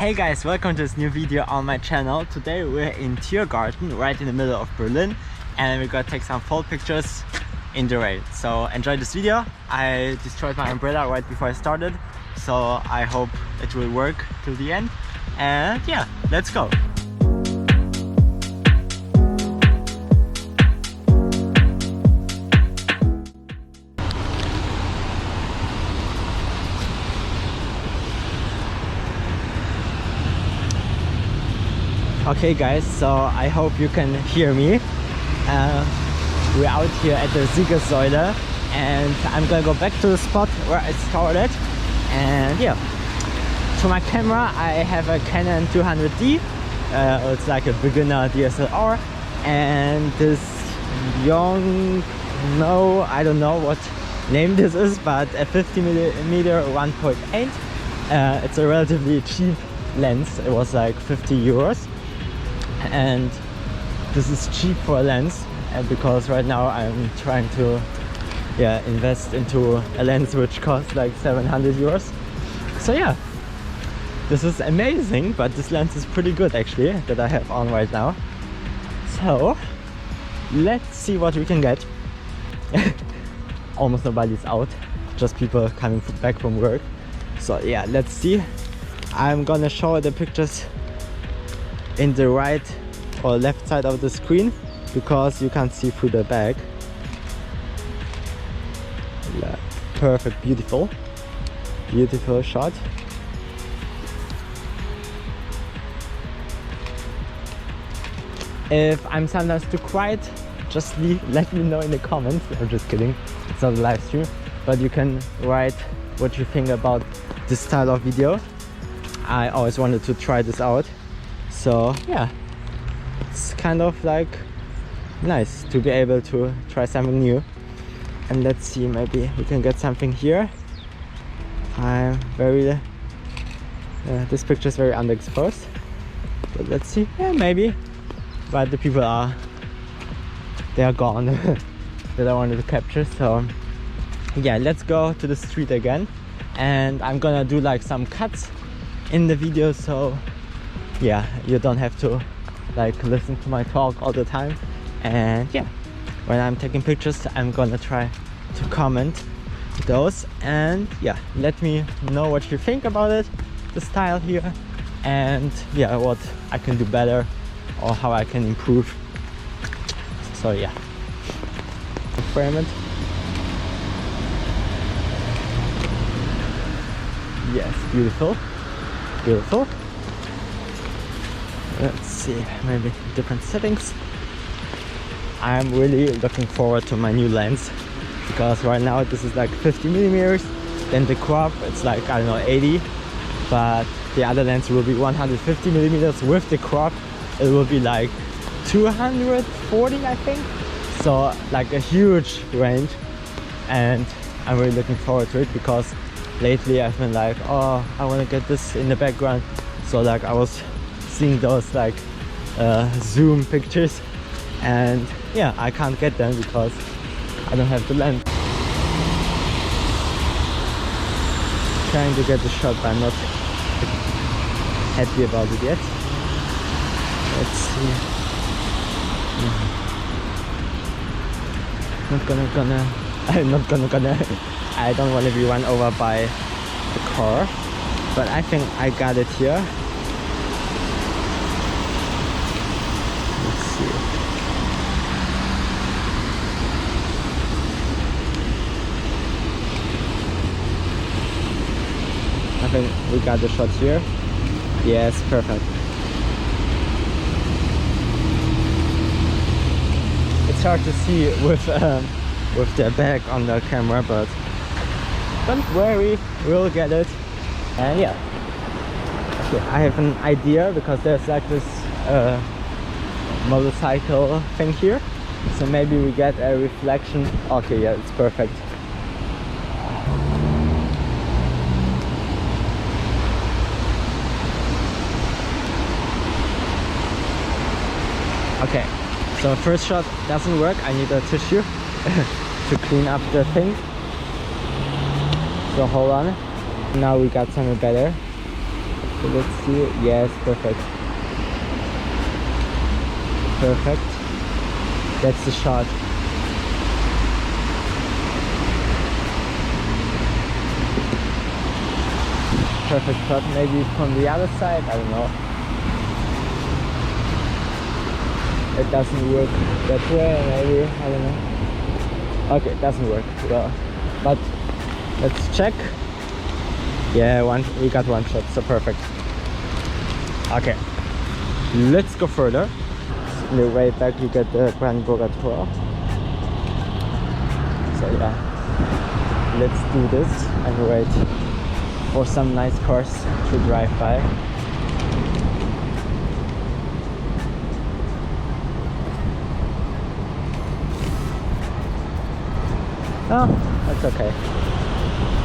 Hey guys, welcome to this new video on my channel. Today we're in Tiergarten, right in the middle of Berlin, and we're gonna take some fall pictures in the rain. So enjoy this video. I destroyed my umbrella right before I started, so I hope it will work till the end. And yeah, let's go. Okay guys, so I hope you can hear me. We're out here at the Siegessäule and I'm gonna go back to the spot where I started. And yeah, for my camera I have a Canon 200D. It's like a beginner DSLR, and this I don't know what name this is, but a 50mm 1.8. It's a relatively cheap lens. It was like 50 euros. And this is cheap for a lens, because right now I'm trying to invest into a lens which costs like 700 euros. So yeah, this is amazing, but this lens is pretty good actually that I have on right now. So let's see what we can get. Almost nobody's out, just people coming back from work. So yeah, let's see. I'm gonna show the pictures in the right or left side of the screen because you can't see through the bag. Yeah, perfect, beautiful shot. If I'm sometimes too quiet, just let me know in the comments. I'm just kidding, it's not a live stream, but you can write what you think about this style of video. I always wanted to try this out. So yeah, it's kind of like nice to be able to try something new. And let's see, maybe we can get something here. I'm very this picture is very underexposed, but let's see. Yeah, maybe, but the people they are gone that I wanted to capture. So yeah, let's go to the street again, and I'm gonna do like some cuts in the video, so yeah, you don't have to like listen to my talk all the time. And yeah, when I'm taking pictures I'm gonna try to comment those, and yeah, let me know what you think about it, the style here, and yeah, what I can do better or how I can improve. So yeah, frame it. Yes, beautiful. Let's see, maybe different settings. I'm really looking forward to my new lens, because right now this is like 50mm, then the crop it's like, I don't know, 80, but the other lens will be 150mm with the crop. It will be like 240, I think, so like a huge range. And I'm really looking forward to it, because lately I've been like, oh, I want to get this in the background. So like I was seeing those like zoom pictures, and yeah, I can't get them because I don't have the lens. Trying to get the shot, but I'm not happy about it yet. Let's see. I don't want to be run over by the car, but I think I got it here. Let's see. I think we got the shot here. Yes, perfect. It's hard to see with the bag on the camera, but don't worry, we'll get it. And yeah, okay, I have an idea, because there's like this motorcycle thing here, so maybe we get a reflection. Okay, yeah, it's perfect. Okay, so first shot doesn't work. I need a tissue to clean up the thing. So hold on. Now we got something better. So let's see. Yes, perfect. Perfect. That's the shot. Perfect shot. Maybe from the other side. I don't know. It doesn't work that way. Maybe, I don't know. Okay, it doesn't work well. But let's check. Yeah, we got one shot, so perfect. Okay, let's go further. On the way back you get the Brandenburger Tor. So yeah, let's do this and wait for some nice cars to drive by. Oh, that's okay.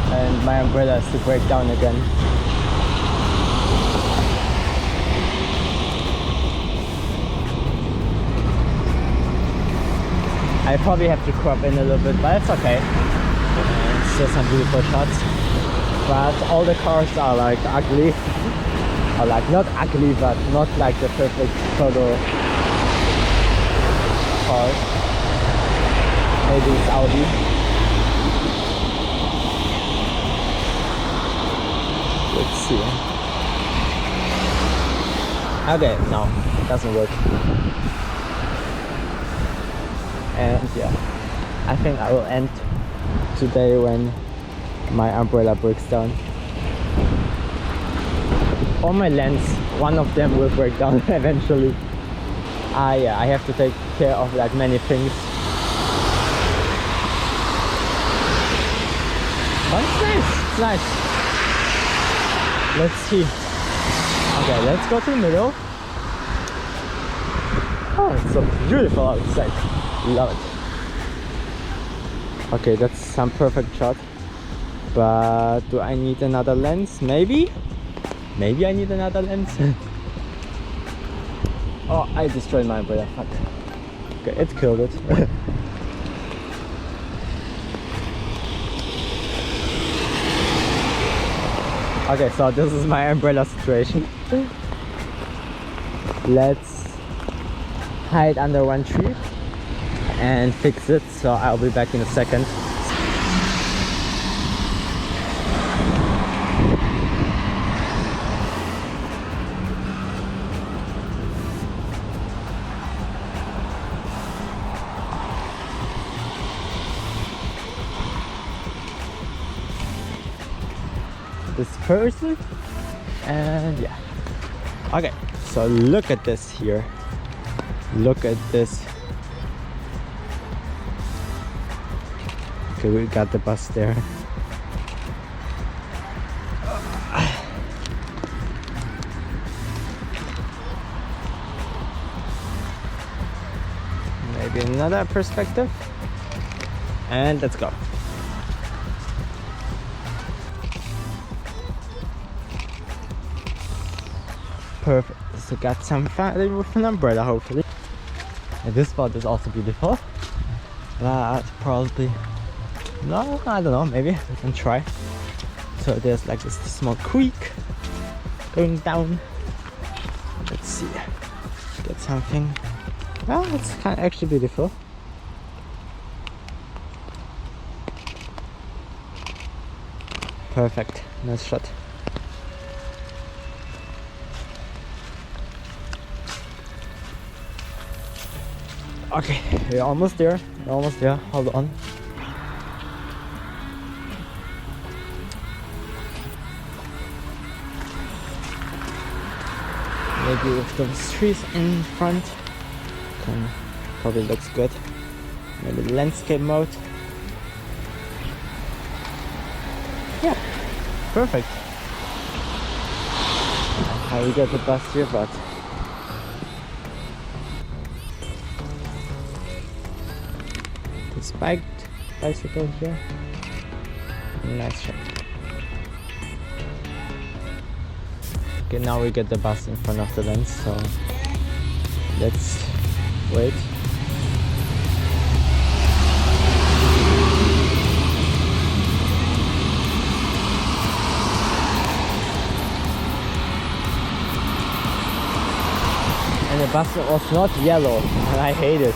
And my umbrella is to break down again. I probably have to crop in a little bit, but it's okay. Still some beautiful shots. But all the cars are like ugly. Or like not ugly, but not like the perfect photo cars. Maybe it's Audi. Let's see. Okay, no, it doesn't work. And yeah, I think I will end today when my umbrella breaks down. Or my lens, one of them will break down eventually. Yeah, I have to take care of like many things. But it's nice, it's nice. Let's see. Okay, let's go to the middle. Oh, it's so beautiful outside. Love it. Okay, that's some perfect shot. But do I need another lens? Maybe? Maybe I need another lens. Oh, I destroyed my umbrella. Fuck. Okay, it killed it. Okay, so this is my umbrella situation. Let's hide under one tree and fix it, so I'll be back in a second. This person, and yeah. Okay, so look at this here. Look at this. Okay, we got the bus there. Maybe another perspective. And let's go. Perfect. So got some fun with an umbrella, hopefully. And this spot is also beautiful. But probably no, I don't know, maybe we can try. So there's like this small creek going down. Let's see. Get something. Well, it's kind of actually beautiful. Perfect. Nice shot. Okay, we're almost there. We're almost there. Hold on. Maybe with those trees in front. Probably looks good. Maybe landscape mode. Yeah, perfect. How we get the bus here, but spiked bicycle here. Nice shot. Okay, now we get the bus in front of the lens, so let's wait. and the bus was not yellow, and I hate it.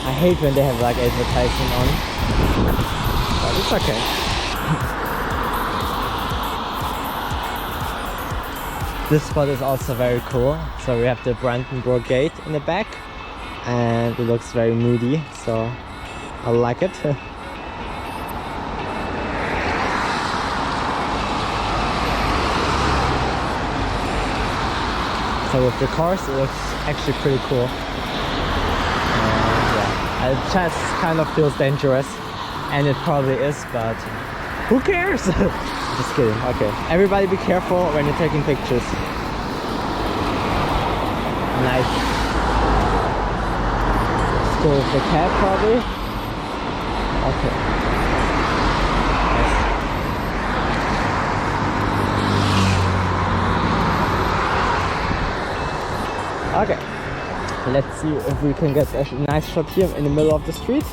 I hate when they have like advertising on, but it's okay. This spot is also very cool. So we have the Brandenburg Gate in the back, and it looks very moody, so I like it. So with the cars, it looks actually pretty cool. Yeah, it just kind of feels dangerous, and it probably is, but who cares? Just kidding. Okay, everybody be careful when you're taking pictures. Nice. Let's go with the cab probably. Okay. Okay, let's see if we can get a nice shot here in the middle of the street.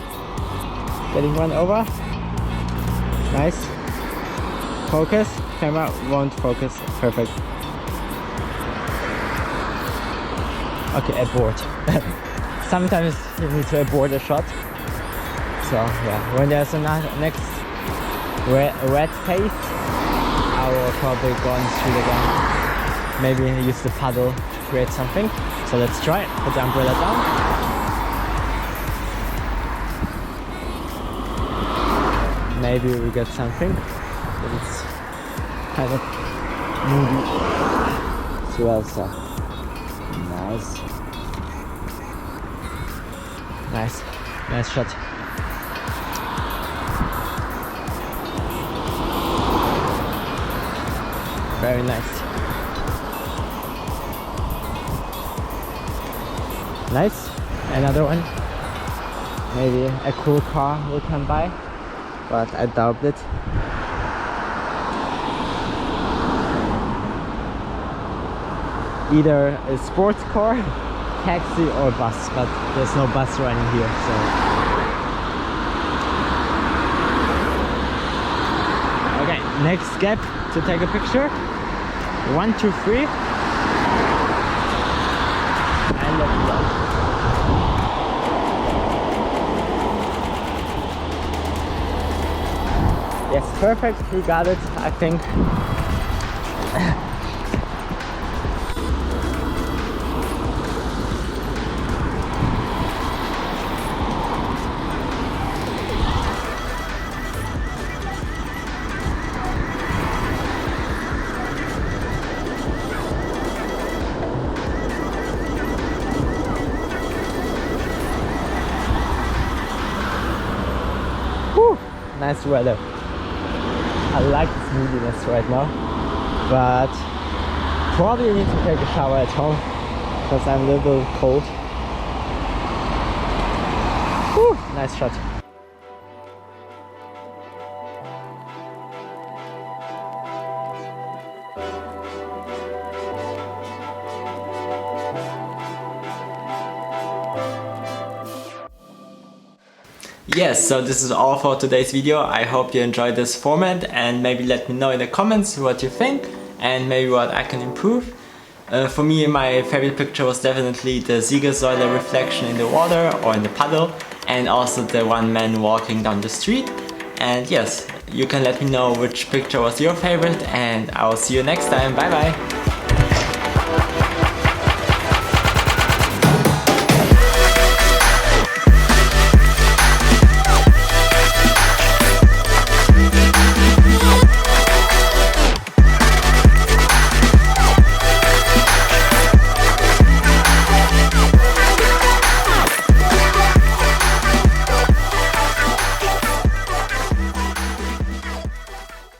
Getting run over. Nice. Focus. Camera won't focus. Perfect. Okay, abort. Sometimes you need to abort a shot. So yeah, when there's a next red face, I will probably go on the street again. Maybe use the paddle to create something. So let's try it. Put the umbrella down. Maybe we get something, but it's kind of moody as well. So nice, nice shot. Very nice. Nice. Another one. Maybe a cool car will come by, but I doubt it. Either a sports car, taxi or bus, but there's no bus running here, so. Okay, next gap to take a picture. 1, 2, 3. And let's go. Yes, perfect, we got it, I think. Whew, nice weather. I like this moodiness right now, but probably need to take a shower at home because I'm a little cold. Whew, nice shot. Yes, so this is all for today's video. I hope you enjoyed this format, and maybe let me know in the comments what you think and maybe what I can improve. For me, my favorite picture was definitely the Siegessäule reflection in the water or in the puddle, and also the one man walking down the street. And yes, you can let me know which picture was your favorite, and I'll see you next time. Bye bye!